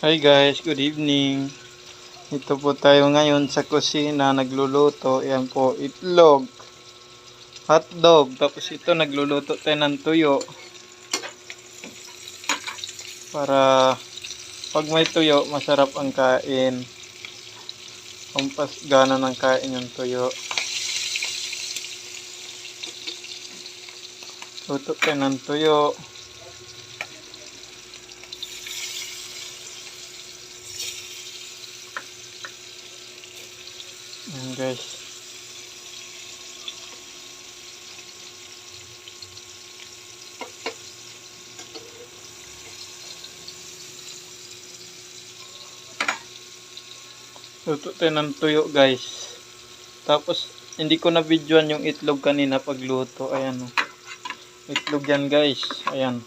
Hi guys, good evening. Ito po tayo ngayon sa kusina nagluluto. Yan po, itlog, hotdog. Tapos ito nagluluto tayo ng tuyo. Para pag may tuyo, masarap ang kain. Pampas gana ng kain yung tuyo. Luto tayo ng tuyo. Ayan guys. Luto tayo ng tuyo guys. Tapos hindi ko na videoan yung itlog kanina pagluto. Ayan o. Itlog yan guys. Ayan.